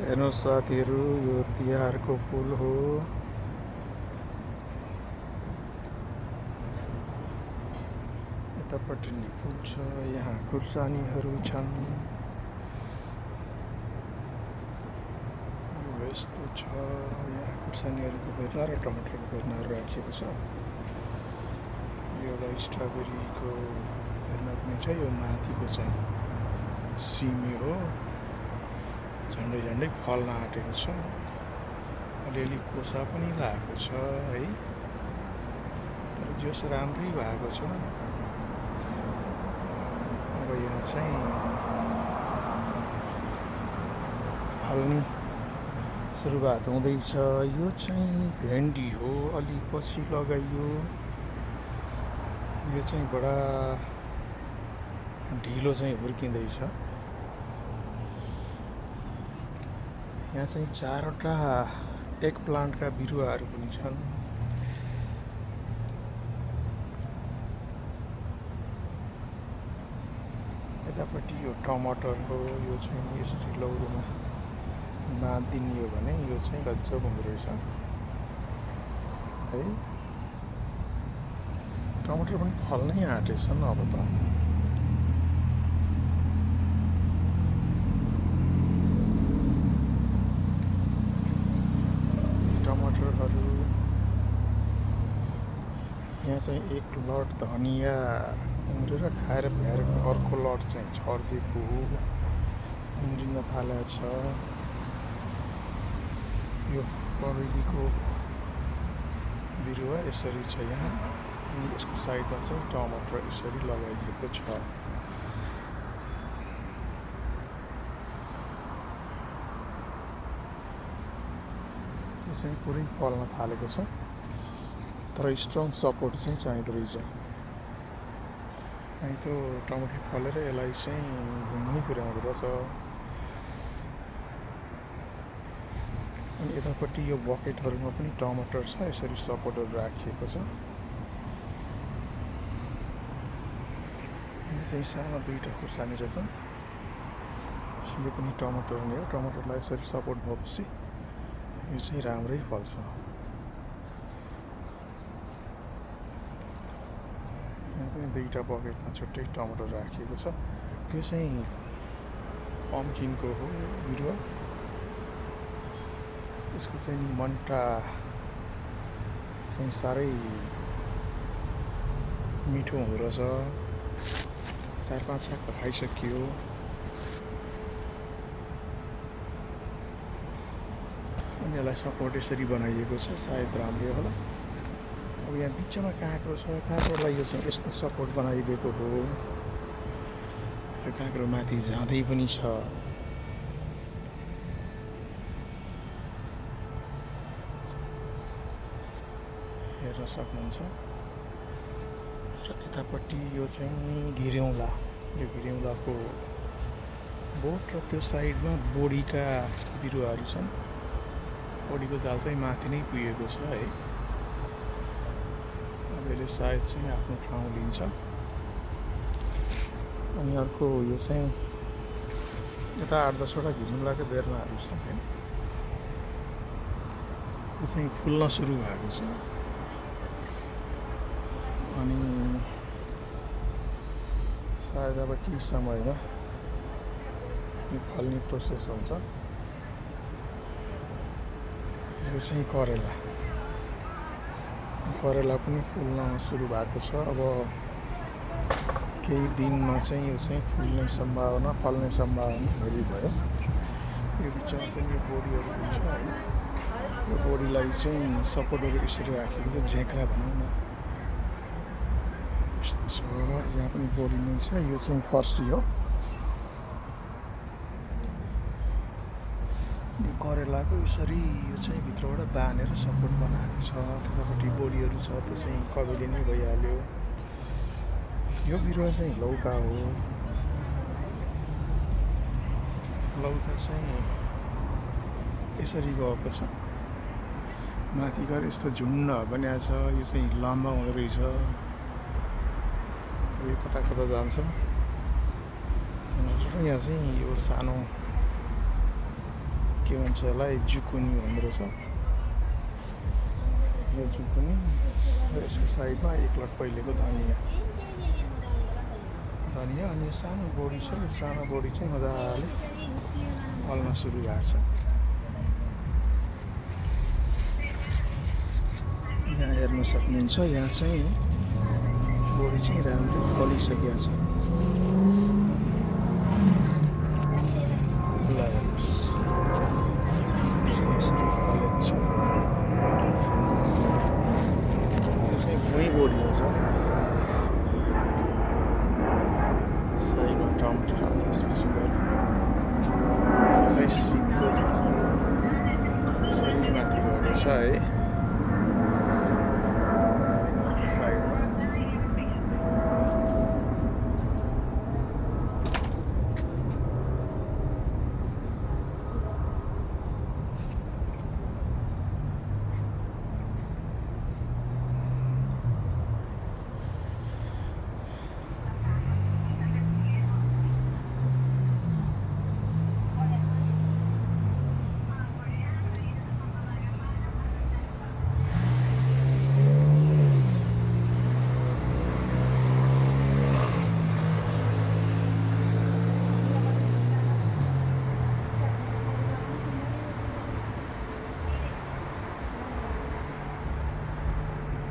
हेर्नुहोस् साथीहरू, यो तिहारको फुल हो। यतापट्टि नि फुल छ, यहाँ खुर्सानीहरू छन्। यस्तो छ, यहाँ खुर्सानीहरूको बेर्ना र टमाटरको बेर्नाहरू राखिएको छ। यो एउटा स्ट्रबेरीको बेर्ना पनि छ। यो माथिको चाहिँ सिमी हो, झन्डै झन्डै फल्न आँटेको छ। अलिअलि कोसा पनि लागेको छ है, तर जस राम्रै भएको छ। अब यहाँ चाहिँ फल्ने सुरुवात हुँदैछ। यो चाहिँ भेन्डी हो, अलि पछि लगाइयो। यो चाहिँ बडा ढिलो चाहिँ हुर्किँदैछ। यहाँ चाहिँ 4वटा एक प्लान्टका बिरुवाहरू पनि छन्। यतापट्टि यो टमाटर हो, यो चाहिँ यसरी लौरोमा बाँधिदिने हो भने यो चाहिँ गजब हुँदो रहेछ है। टमाटर पनि फल्नै आँटेछन् अब त। टमाटरहरू यहाँ चाहिँ एक लट धनिया उम्रेर खाएर भ्याएर अर्को लट चाहिँ छरिदिएको हो, उम्रिन थालेको छ। यो करेलीको बिरुवा यसरी छ यहाँ, अनि यसको साइडमा चाहिँ टमाटर यसरी लगाइएको छ। यो चाहिँ पुरै फल्न थालेको छ, तर स्ट्रङ सपोर्ट चाहिँ चाहिँदो रहेछ। अनि त्यो टमाटर फलेर यसलाई चाहिँ भुइँमै पुर्याउँदो रहेछ। अनि यतापट्टि यो बकेटहरूमा पनि टमाटर छ, यसरी सपोर्टहरू राखिएको छ। यो चाहिँ सानो 2टा खुर्सानी रहेछन्। यो पनि टमाटर नै हो। टमाटरलाई यसरी सपोर्ट भएपछि यो चाहिँ राम्रै फल्छ। यहाँ पनि 2टा बकेटमा छुट्टै टमाटर राखिएको छ। यो चाहिँ पम्किनको हो बिरुवा। यसको चाहिँ मन्टा चाहिँ साह्रै मिठो हुँदो रहेछ। 4-5 साग त खाइसकियो। अनि यसलाई सपोर्ट यसरी बनाइएको छ, सायद राम्रै होला। अब यहाँ बिचमा काँक्रो छ, काँक्रोलाई यो चाहिँ यस्तो सपोर्ट बनाइदिएको हो। यो काँक्रो माथि जाँदै पनि छ। हेर्न सक्नुहुन्छ। र यतापट्टि यो चाहिँ घिर्यौँला। यो घिर्यौँलाको बोट र त्यो साइडमा बोडीका बिरुवाहरू छन्। बोडीको जाल चाहिँ माथि नै पुगेको छ है। अब यसले सायद चाहिँ आफ्नो ठाउँ लिन्छ। अनि अर्को यो चाहिँ यता 8-10वटा घिर्यौँलाको बेर्नाहरू छन् है। यो चाहिँ फुल्न सुरु भएको छ। अनि सायद अब केही समयमा यो फल्ने प्रोसेस हुन्छ। यो चाहिँ करेला। करेला पनि फुल्न सुरु भएको छ। अब केही दिनमा चाहिँ यो चाहिँ फुल्ने सम्भावना, फल्ने सम्भावना धेरै भयो। यो बिचमा चाहिँ यो बोडीहरू हुन्छ है। यो बोडीलाई चाहिँ सपोर्टहरू यसरी राखेको छ, झेक्रा भनौँ न। यस्तो छ। यहाँ पनि बोडी नै छ। यो चाहिँ फर्सी हो। यो करेलाको यसरी यो चाहिँ भित्रबाट बाँधेर सपोर्ट बनाएको छ। त्यतापट्टि बोडीहरू छ, त्यो चाहिँ कबेले नै भइहाल्यो। यो बिरुवा चाहिँ लौका हो। लौका चाहिँ यसरी गएको छ, माथि गएर यस्तो झुन्ड बनाएको छ। यो चाहिँ लम्बा हुँदो रहेछ। यो कता कता जान्छ। यहाँ चाहिँ यो सानो के भन्छ यसलाई जुकुनी भन्दो रहेछ यो जुकुनी र यसको साइडमा एक लट पहिलेको धनियाँ अनि सानो बोडी छ यो सानो बोडी चाहिँ मजाले फल्न सुरु भएको छ यहाँ हेर्न सक्नुहुन्छ यहाँ चाहिँ बोडी चाहिँ राम्रो फलिसकेको छ फलेको छ यो चाहिँ भुइँ बोडी रहेछ